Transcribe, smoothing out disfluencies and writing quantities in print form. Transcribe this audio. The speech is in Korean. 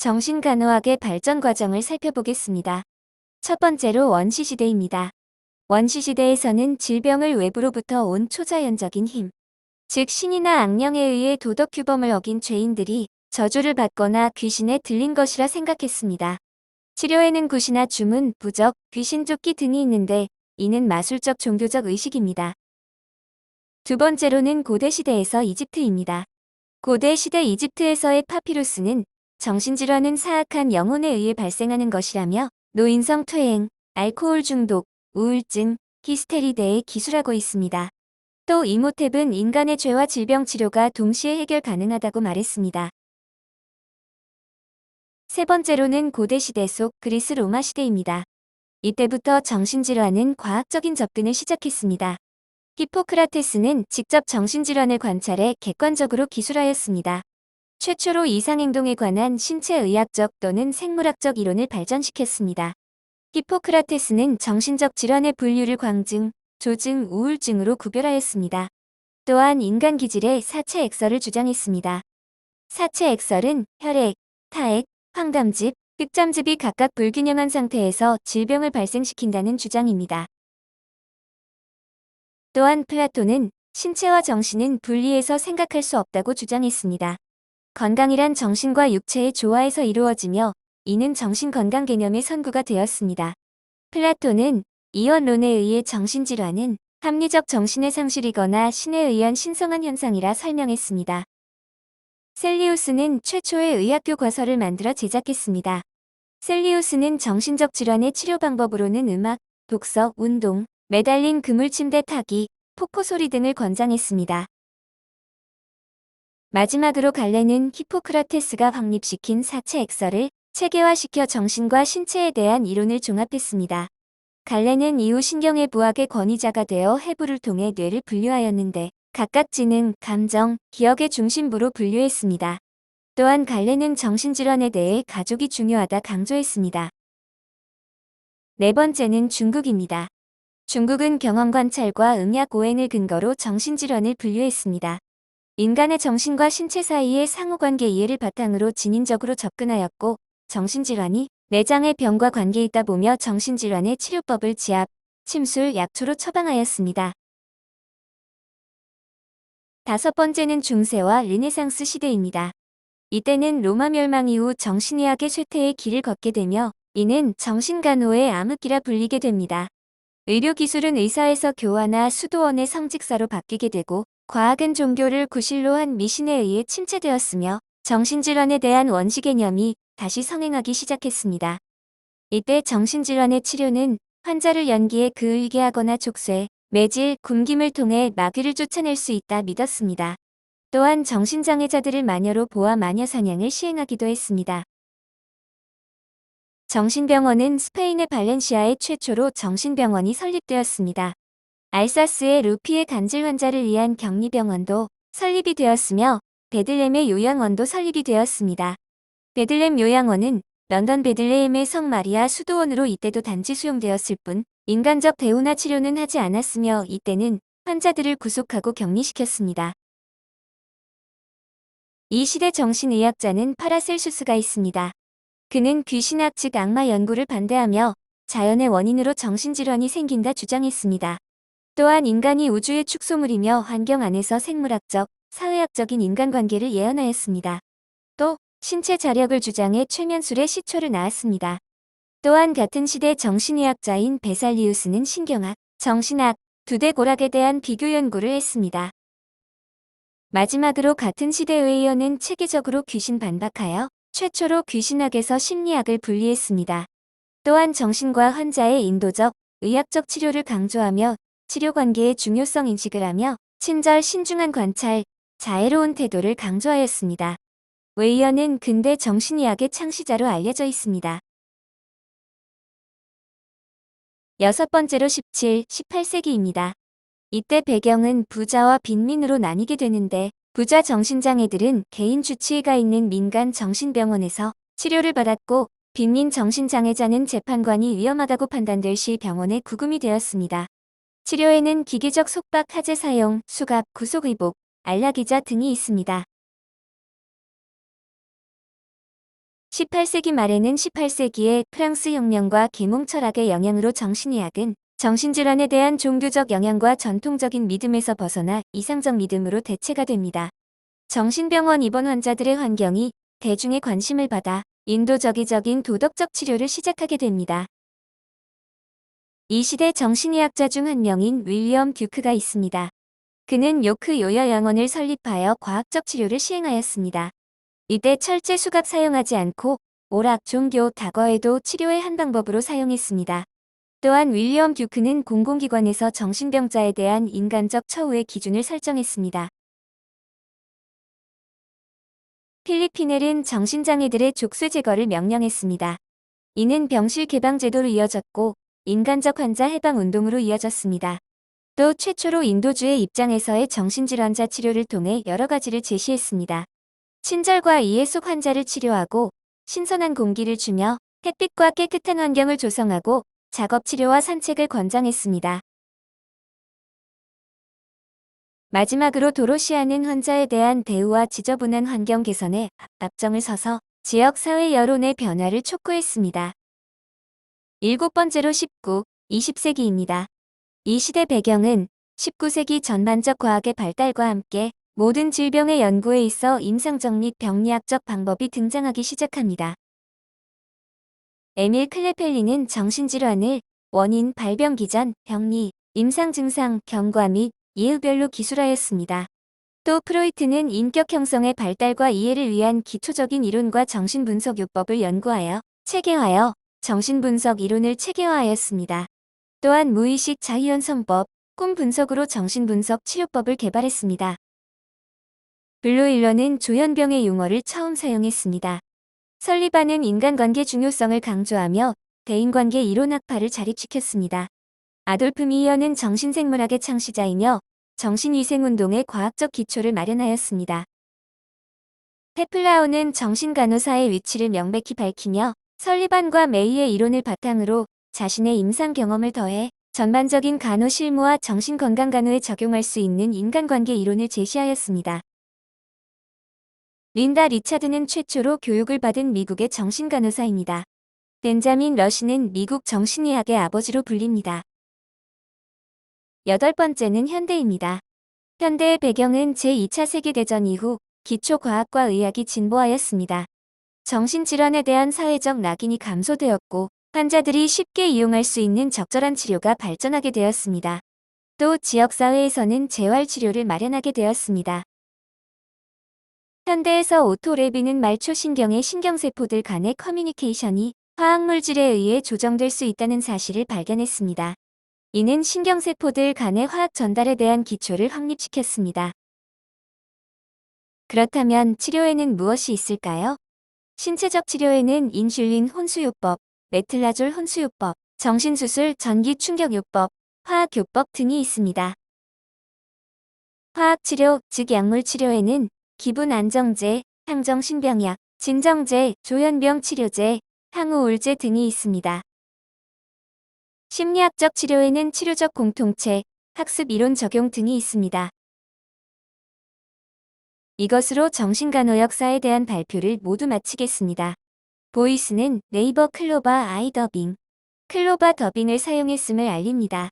정신간호학의 발전 과정을 살펴보겠습니다. 첫 번째로 원시시대입니다. 원시시대에서는 질병을 외부로부터 온 초자연적인 힘, 즉 신이나 악령에 의해 도덕 규범을 어긴 죄인들이 저주를 받거나 귀신에 들린 것이라 생각했습니다. 치료에는 굿이나 주문, 부적, 귀신 쫓기 등이 있는데 이는 마술적 종교적 의식입니다. 두 번째로는 고대시대에서 이집트입니다. 고대시대 이집트에서의 파피루스는 정신질환은 사악한 영혼에 의해 발생하는 것이라며 노인성 퇴행, 알코올 중독, 우울증, 히스테리 대에 기술하고 있습니다. 또 이모탭은 인간의 죄와 질병 치료가 동시에 해결 가능하다고 말했습니다. 세 번째로는 고대시대 속 그리스 로마 시대입니다. 이때부터 정신질환은 과학적인 접근을 시작했습니다. 히포크라테스는 직접 정신질환을 관찰해 객관적으로 기술하였습니다. 최초로 이상행동에 관한 신체의학적 또는 생물학적 이론을 발전시켰습니다. 히포크라테스는 정신적 질환의 분류를 광증, 조증, 우울증으로 구별하였습니다. 또한 인간 기질의 사체 액설을 주장했습니다. 사체 액설은 혈액, 타액, 황담즙, 흑잠즙이 각각 불균형한 상태에서 질병을 발생시킨다는 주장입니다. 또한 플라톤은 신체와 정신은 분리해서 생각할 수 없다고 주장했습니다. 건강이란 정신과 육체의 조화에서 이루어지며 이는 정신건강 개념의 선구가 되었습니다. 플라톤은 이원론에 의해 정신질환은 합리적 정신의 상실이거나 신에 의한 신성한 현상이라 설명했습니다. 셀리우스는 최초의 의학교 과서를 만들어 제작했습니다. 셀리우스는 정신적 질환의 치료 방법으로는 음악, 독서, 운동, 매달린 그물 침대 타기, 폭포 소리 등을 권장했습니다. 마지막으로 갈레는 히포크라테스가 확립시킨 사체 액설을 체계화시켜 정신과 신체에 대한 이론을 종합했습니다. 갈레는 이후 신경의 부학의 권위자가 되어 해부를 통해 뇌를 분류하였는데 각각 지능, 감정, 기억의 중심부로 분류했습니다. 또한 갈레는 정신질환에 대해 가족이 중요하다 강조했습니다. 네 번째는 중국입니다. 중국은 경험 관찰과 음약 오행을 근거로 정신질환을 분류했습니다. 인간의 정신과 신체 사이의 상호관계 이해를 바탕으로 진인적으로 접근하였고 정신질환이 내장의 병과 관계있다 보며 정신질환의 치료법을 지압, 침술, 약초로 처방하였습니다. 다섯 번째는 중세와 르네상스 시대입니다. 이때는 로마 멸망 이후 정신의학의 쇠퇴의 길을 걷게 되며 이는 정신간호의 암흑기라 불리게 됩니다. 의료기술은 의사에서 교화나 수도원의 성직사로 바뀌게 되고 과학은 종교를 구실로 한 미신에 의해 침체되었으며 정신질환에 대한 원시 개념이 다시 성행하기 시작했습니다. 이때 정신질환의 치료는 환자를 연기에 그을게 하거나 족쇄, 매질, 굶김을 통해 마귀를 쫓아낼 수 있다 믿었습니다. 또한 정신장애자들을 마녀로 보아 마녀 사냥을 시행하기도 했습니다. 정신병원은 스페인의 발렌시아에 최초로 정신병원이 설립되었습니다. 알사스의 루피의 간질 환자를 위한 격리병원도 설립이 되었으며 베들렘의 요양원도 설립이 되었습니다. 베들렘 요양원은 런던 베들레헴의 성 마리아 수도원으로 이때도 단지 수용되었을 뿐 인간적 대우나 치료는 하지 않았으며 이때는 환자들을 구속하고 격리시켰습니다. 이 시대 정신의학자는 파라셀수스가 있습니다. 그는 귀신학 즉 악마 연구를 반대하며 자연의 원인으로 정신질환이 생긴다 주장했습니다. 또한 인간이 우주의 축소물이며 환경 안에서 생물학적, 사회학적인 인간관계를 예언하였습니다. 또 신체 자력을 주장해 최면술의 시초를 낳았습니다. 또한 같은 시대 정신의학자인 베살리우스는 신경학, 정신학, 두대고락에 대한 비교 연구를 했습니다. 마지막으로 같은 시대 의의어는 체계적으로 귀신 반박하여 최초로 귀신학에서 심리학을 분리했습니다. 또한 정신과 환자의 인도적, 의학적 치료를 강조하며 치료관계의 중요성 인식을 하며 친절 신중한 관찰, 자애로운 태도를 강조하였습니다. 웨이어는 근대 정신의학의 창시자로 알려져 있습니다. 여섯 번째로 17, 18세기입니다. 이때 배경은 부자와 빈민으로 나뉘게 되는데 부자 정신장애들은 개인 주치의가 있는 민간 정신병원에서 치료를 받았고 빈민 정신장애자는 재판관이 위험하다고 판단될 시 병원에 구금이 되었습니다. 치료에는 기계적 속박 하제 사용, 수갑, 구속의복, 안락의자 등이 있습니다. 18세기 말에는 18세기의 프랑스 혁명과 계몽 철학의 영향으로 정신의학은 정신질환에 대한 종교적 영향과 전통적인 믿음에서 벗어나 이상적 믿음으로 대체가 됩니다. 정신병원 입원 환자들의 환경이 대중의 관심을 받아 인도주의적인 도덕적 치료를 시작하게 됩니다. 이 시대 정신의학자 중 한 명인 윌리엄 듀크가 있습니다. 그는 요크 요여양원을 설립하여 과학적 치료를 시행하였습니다. 이때 철제 수갑 사용하지 않고 오락, 종교, 다거에도 치료의 한 방법으로 사용했습니다. 또한 윌리엄 듀크는 공공기관에서 정신병자에 대한 인간적 처우의 기준을 설정했습니다. 필리핀엘은 정신장애들의 족쇄 제거를 명령했습니다. 이는 병실 개방 제도로 이어졌고 인간적 환자 해방 운동으로 이어졌습니다. 또 최초로 인도주의 입장에서의 정신질환자 치료를 통해 여러 가지를 제시했습니다. 친절과 이해 속 환자를 치료하고 신선한 공기를 주며 햇빛과 깨끗한 환경을 조성하고 작업치료와 산책을 권장했습니다. 마지막으로 도로시아는 환자에 대한 대우와 지저분한 환경 개선에 앞장을 서서 지역 사회 여론의 변화를 촉구했습니다. 일곱 번째로 20세기입니다. 이 시대 배경은 19세기 전반적 과학의 발달과 함께 모든 질병의 연구에 있어 임상적 및 병리학적 방법이 등장하기 시작합니다. 에밀 클레펠리는 정신질환을 원인, 발병 기전, 병리, 임상 증상, 경과 및 예후별로 기술하였습니다. 또 프로이트는 인격 형성의 발달과 이해를 위한 기초적인 이론과 정신분석 요법을 연구하여 체계화하여 정신분석 이론을 체계화하였습니다. 또한 무의식 자유연성법, 꿈 분석으로 정신분석 치료법을 개발했습니다. 블루일러는 조현병의 용어를 처음 사용했습니다. 설리반은 인간관계 중요성을 강조하며 대인관계 이론학파를 자립시켰습니다. 아돌프 미히어는 정신생물학의 창시자이며 정신위생운동의 과학적 기초를 마련하였습니다. 페플라우는 정신간호사의 위치를 명백히 밝히며 설리반과 메이의 이론을 바탕으로 자신의 임상 경험을 더해 전반적인 간호 실무와 정신건강간호에 적용할 수 있는 인간관계 이론을 제시하였습니다. 린다 리차드는 최초로 교육을 받은 미국의 정신간호사입니다. 벤자민 러시는 미국 정신의학의 아버지로 불립니다. 여덟 번째는 현대입니다. 현대의 배경은 제2차 세계대전 이후 기초과학과 의학이 진보하였습니다. 정신질환에 대한 사회적 낙인이 감소되었고 환자들이 쉽게 이용할 수 있는 적절한 치료가 발전하게 되었습니다. 또 지역사회에서는 재활치료를 마련하게 되었습니다. 현대에서 오토 레비는 말초신경의 신경세포들 간의 커뮤니케이션이 화학물질에 의해 조정될 수 있다는 사실을 발견했습니다. 이는 신경세포들 간의 화학 전달에 대한 기초를 확립시켰습니다. 그렇다면 치료에는 무엇이 있을까요? 신체적 치료에는 인슐린 혼수요법, 메틀라졸 혼수요법, 정신수술, 전기충격요법, 화학요법 등이 있습니다. 화학치료, 즉 약물치료에는 기분안정제, 항정신병약, 진정제, 조현병 치료제, 항우울제 등이 있습니다. 심리학적 치료에는 치료적 공통체, 학습 이론 적용 등이 있습니다. 이것으로 정신간호 역사에 대한 발표를 모두 마치겠습니다. 보이스는 네이버 클로바 아이 더빙, 클로바 더빙을 사용했음을 알립니다.